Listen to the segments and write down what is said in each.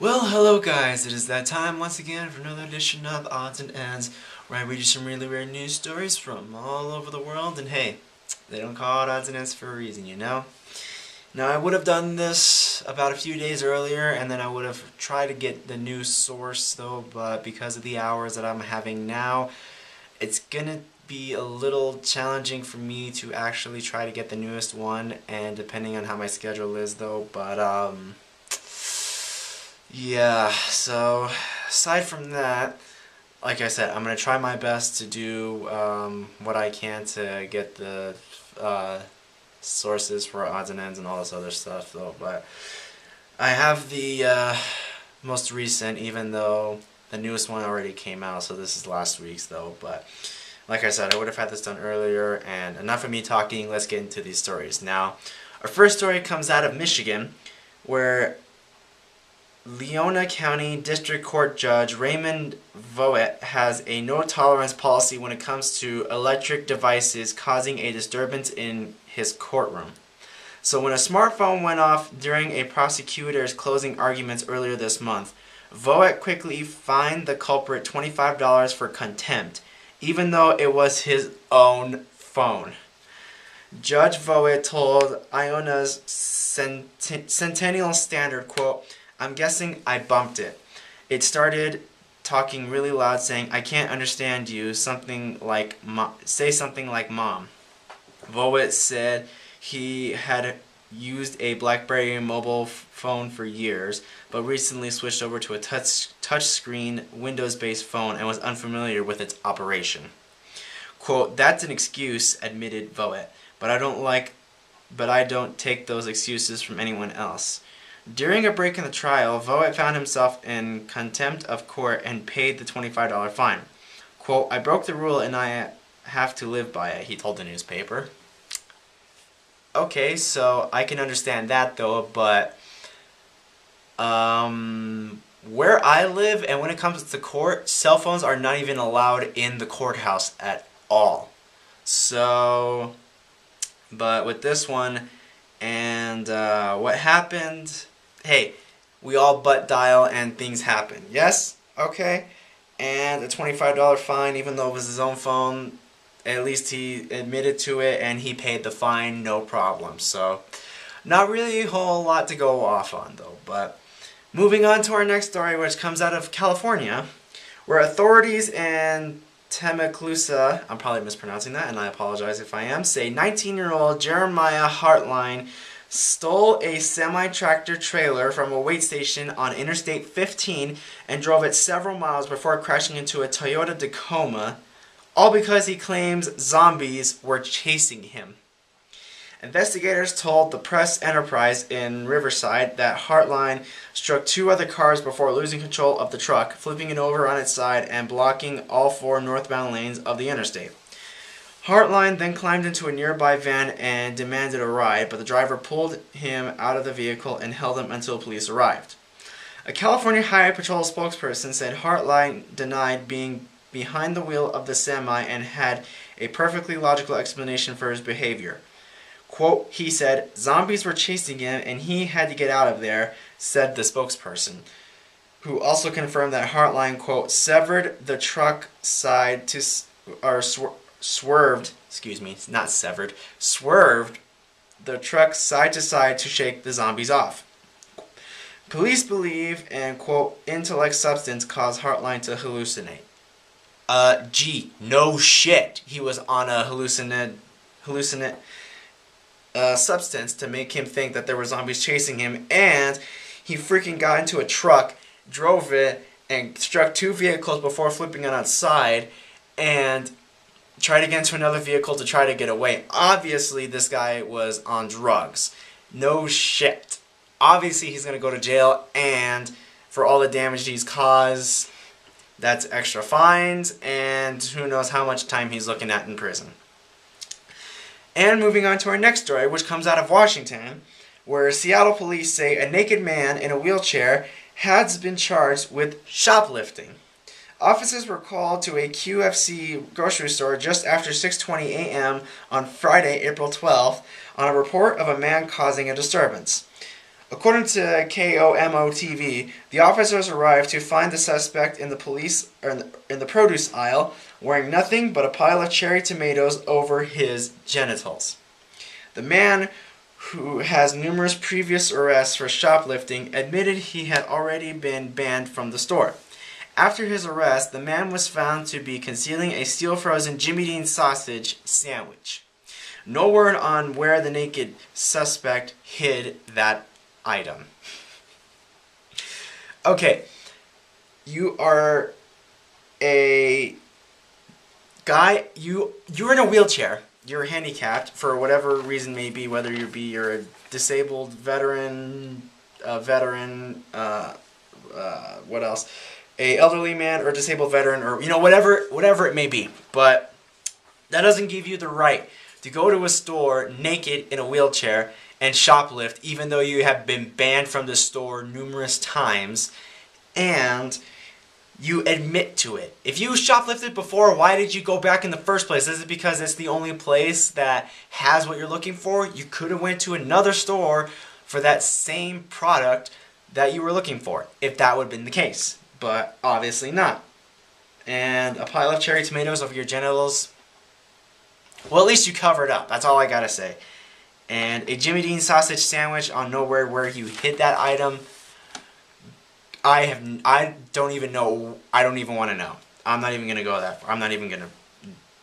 Well, hello guys, it is that time once again for another edition of Odds and Ends, where I read you some really weird news stories from all over the world, and hey, they don't call it Odds and Ends for a reason, you know? Now, I would have done this about a few days earlier, and then I would have tried to get the news source, though, but because of the hours that I'm having now, it's gonna be a little challenging for me to actually try to get the newest one, and depending on how my schedule is, though, but, yeah, so aside from that, like I said, I'm going to try my best to do what I can to get the uh, sources for odds and ends and all this other stuff, though. But I have the most recent, even though the newest one already came out, so this is last week's, though. But like I said, I would have had this done earlier, and enough of me talking, let's get into these stories. Now, our first story comes out of Michigan, where Leona County District Court Judge Raymond Voet has a no-tolerance policy when it comes to electric devices causing a disturbance in his courtroom. So when a smartphone went off during a prosecutor's closing arguments earlier this month, Voet quickly fined the culprit $25 for contempt, even though it was his own phone. Judge Voet told Iona's Centennial Standard, quote, "I'm guessing I bumped it. It started talking really loud saying, 'I can't understand you,' something like, say something like mom." Voet said he had used a BlackBerry mobile phone for years, but recently switched over to a touchscreen Windows-based phone and was unfamiliar with its operation. Quote, "That's an excuse," admitted Voet, but I don't take those excuses from anyone else." During a break in the trial, Voet found himself in contempt of court and paid the $25 fine. Quote, "I broke the rule and I have to live by it," he told the newspaper. Okay, so I can understand that though, but where I live and when it comes to court, cell phones are not even allowed in the courthouse at all. So, but with this one and what happened, hey, we all butt dial and things happen. Yes? Okay. And a $25 fine, even though it was his own phone, at least he admitted to it and he paid the fine, no problem. So, not really a whole lot to go off on though. But moving on to our next story, which comes out of California, where authorities in Temeclusa, I'm probably mispronouncing that and I apologize if I am, say 19-year-old Jeremiah Hartline stole a semi-tractor trailer from a weight station on Interstate 15 and drove it several miles before crashing into a Toyota Tacoma, all because he claims zombies were chasing him. Investigators told the Press Enterprise in Riverside that Hartline struck two other cars before losing control of the truck, flipping it over on its side and blocking all four northbound lanes of the interstate. Hartline then climbed into a nearby van and demanded a ride, but the driver pulled him out of the vehicle and held him until police arrived. A California Highway Patrol spokesperson said Hartline denied being behind the wheel of the semi and had a perfectly logical explanation for his behavior. Quote, he said, "Zombies were chasing him and he had to get out of there," said the spokesperson, who also confirmed that Hartline, quote, "severed the truck side to, swerved the truck side to side to shake the zombies off." Police believe an, quote, "intellect substance caused Hartline to hallucinate." Gee, no shit. He was on a hallucinant substance to make him think that there were zombies chasing him, and he freaking got into a truck, drove it, and struck two vehicles before flipping it outside, and tried to get into another vehicle to try to get away. Obviously, this guy was on drugs. No shit. Obviously, he's going to go to jail, and for all the damage he's caused, that's extra fines, and who knows how much time he's looking at in prison. And moving on to our next story, which comes out of Washington, where Seattle police say a naked man in a wheelchair has been charged with shoplifting. Officers were called to a QFC grocery store just after 6:20 a.m. on Friday, April 12th, on a report of a man causing a disturbance. According to KOMO TV, the officers arrived to find the suspect in the produce aisle wearing nothing but a pile of cherry tomatoes over his genitals. The man, who has numerous previous arrests for shoplifting, admitted he had already been banned from the store. After his arrest, the man was found to be concealing a steel-frozen Jimmy Dean sausage sandwich. No word on where the naked suspect hid that item. Okay, you are a guy, you're in a wheelchair. You're handicapped for whatever reason may be, whether you're a disabled veteran, what else? A elderly man or a disabled veteran, or whatever it may be. But that doesn't give you the right to go to a store naked in a wheelchair and shoplift, even though you have been banned from the store numerous times, and you admit to it. If you shoplifted before, why did you go back in the first place? Is it because it's the only place that has what you're looking for? You could have went to another store for that same product that you were looking for, if that would have been the case. But obviously not. And a pile of cherry tomatoes over your genitals, well, at least you covered up. That's all I gotta say. And a Jimmy Dean sausage sandwich on nowhere where you hid that item. I don't even know. I don't even want to know. I'm not even gonna go that far. I'm not even gonna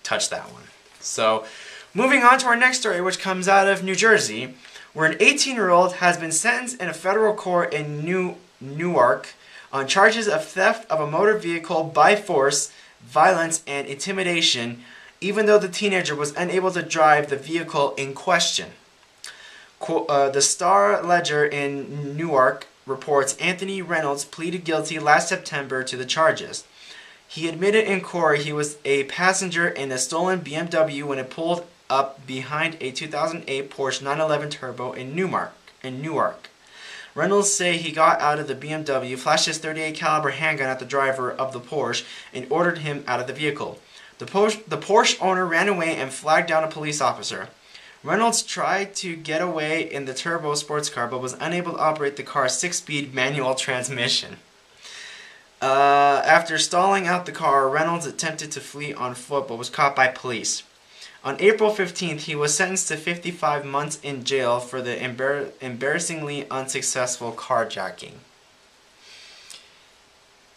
touch that one. So, moving on to our next story, which comes out of New Jersey, where an 18-year-old has been sentenced in a federal court in Newark on charges of theft of a motor vehicle by force, violence, and intimidation, even though the teenager was unable to drive the vehicle in question. The Star Ledger in Newark reports Anthony Reynolds pleaded guilty last September to the charges. He admitted in court he was a passenger in a stolen BMW when it pulled up behind a 2008 Porsche 911 Turbo in Newark. Reynolds say he got out of the BMW, flashed his .38 caliber handgun at the driver of the Porsche, and ordered him out of the vehicle. The Porsche owner ran away and flagged down a police officer. Reynolds tried to get away in the turbo sports car, but was unable to operate the car's 6-speed manual transmission. After stalling out the car, Reynolds attempted to flee on foot, but was caught by police. On April 15th, he was sentenced to 55 months in jail for the embarrassingly unsuccessful carjacking.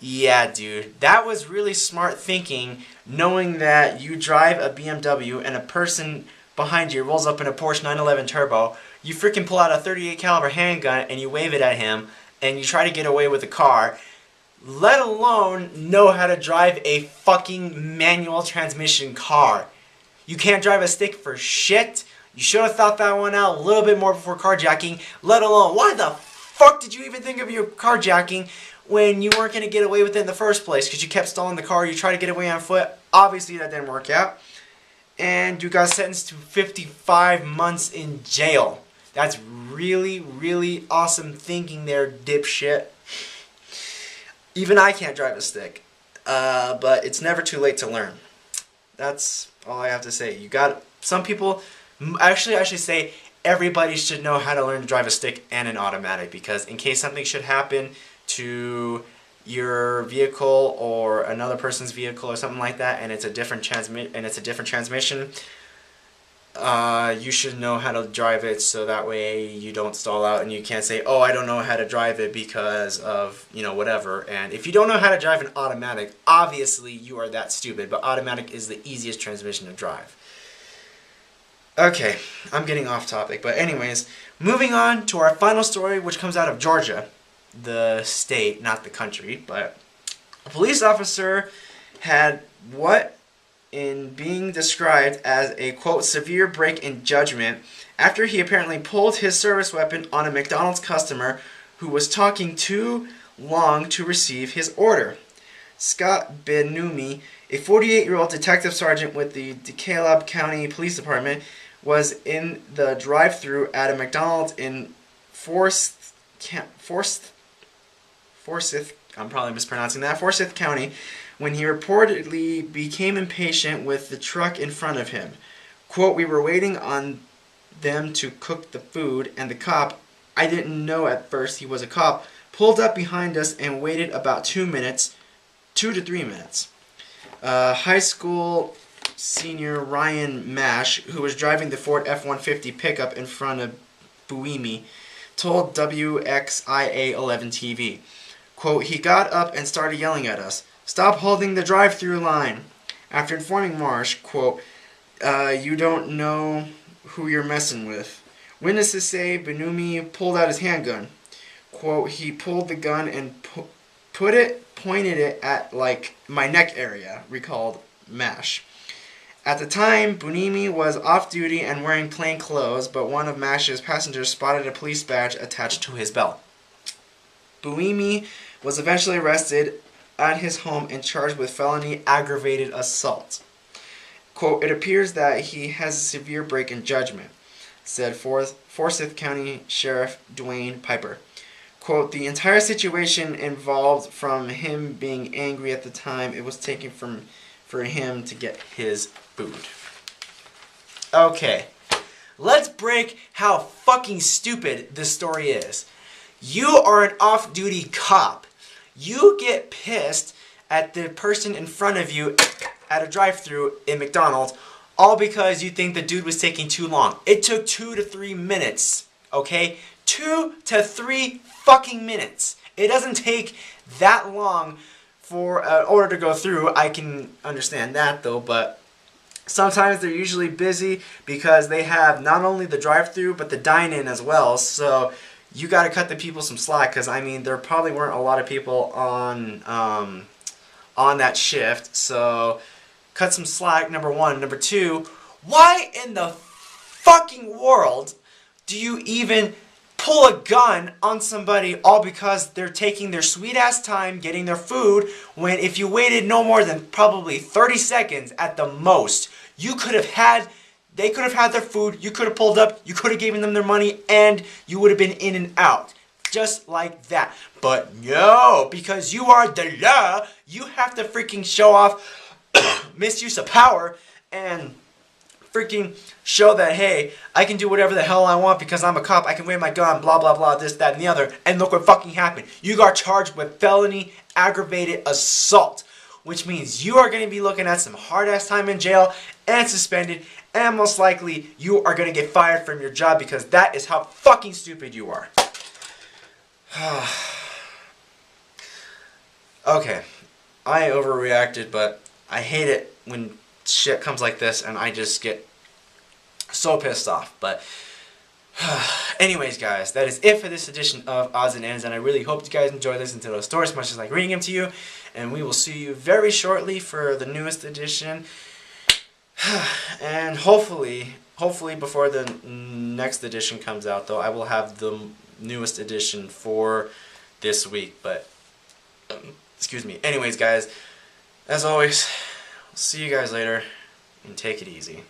Yeah, dude, that was really smart thinking, knowing that you drive a BMW and a person behind you rolls up in a Porsche 911 Turbo. You freaking pull out a .38 caliber handgun and you wave it at him, and you try to get away with the car. Let alone know how to drive a fucking manual transmission car. You can't drive a stick for shit. You should have thought that one out a little bit more before carjacking. Let alone, why the fuck did you even think of your carjacking when you weren't going to get away with it in the first place? Because you kept stalling the car, you tried to get away on foot. Obviously that didn't work out. And you got sentenced to 55 months in jail. That's really, really awesome thinking there, dipshit. Even I can't drive a stick. But it's never too late to learn. That's all I have to say. You got some people. Actually, I should say everybody should know how to learn to drive a stick and an automatic, because in case something should happen to your vehicle or another person's vehicle or something like that, and it's a different transmission, you should know how to drive it, so that way you don't stall out and you can't say, oh, I don't know how to drive it because of, whatever. And if you don't know how to drive an automatic, obviously you are that stupid, but automatic is the easiest transmission to drive. Okay, I'm getting off topic, but anyways, moving on to our final story, which comes out of Georgia, the state, not the country. But a police officer had what in being described as a, quote, severe break in judgment after he apparently pulled his service weapon on a McDonald's customer who was talking too long to receive his order. Scott Benumi, a 48-year-old detective sergeant with the DeKalb County Police Department, was in the drive-thru at a McDonald's in Forsyth, I'm probably mispronouncing that, Forsyth County, when he reportedly became impatient with the truck in front of him. Quote, we were waiting on them to cook the food, and the cop, I didn't know at first he was a cop, pulled up behind us and waited about 2 minutes, 2 to 3 minutes. High school senior Ryan Mash, who was driving the Ford F-150 pickup in front of Buimi, told WXIA 11 TV, quote, "He got up and started yelling at us, 'Stop holding the drive-through line.' After informing Marsh, quote, 'You don't know who you're messing with.' Witnesses say Benumi pulled out his handgun. Quote, 'He pulled the gun and pointed it at, like, my neck area,' recalled Mash. At the time, Bunimi was off-duty and wearing plain clothes, but one of Mash's passengers spotted a police badge attached to his belt. Bunimi was eventually arrested at his home and charged with felony aggravated assault. Quote, 'It appears that he has a severe break in judgment,' said Forsyth County Sheriff Dwayne Piper. Quote, 'The entire situation involved from him being angry at the time it was taken for him to get his food.'" Okay, let's break how fucking stupid this story is. You are an off-duty cop. You get pissed at the person in front of you at a drive-thru in McDonald's, all because you think the dude was taking too long. It took 2 to 3 minutes, okay? 2 to 3 fucking minutes. It doesn't take that long for an order to go through. I can understand that though, but sometimes they're usually busy because they have not only the drive-thru but the dine-in as well. So you got to cut the people some slack, because I mean there probably weren't a lot of people on that shift. So cut some slack, number one. Number two, why in the fucking world do you even pull a gun on somebody all because they're taking their sweet ass time getting their food, when if you waited no more than probably 30 seconds at the most, they could have had their food, you could have pulled up, you could have given them their money, and you would have been in and out. Just like that. But no, because you are the law, you have to freaking show off misuse of power and freaking show that, hey, I can do whatever the hell I want because I'm a cop, I can wave my gun, blah, blah, blah, this, that, and the other. And look what fucking happened. You got charged with felony aggravated assault, which means you are going to be looking at some hard-ass time in jail and suspended, and most likely you are going to get fired from your job because that is how fucking stupid you are. Okay, I overreacted, but I hate it when shit comes like this and I just get so pissed off. But anyways, guys, that is it for this edition of Odds and Ends, and I really hope you guys enjoy listening to those stories as much as I like reading them to you, and we will see you very shortly for the newest edition. And hopefully before the next edition comes out, though, I will have the newest edition for this week. But excuse me. Anyways, guys, as always, I'll see you guys later, and take it easy.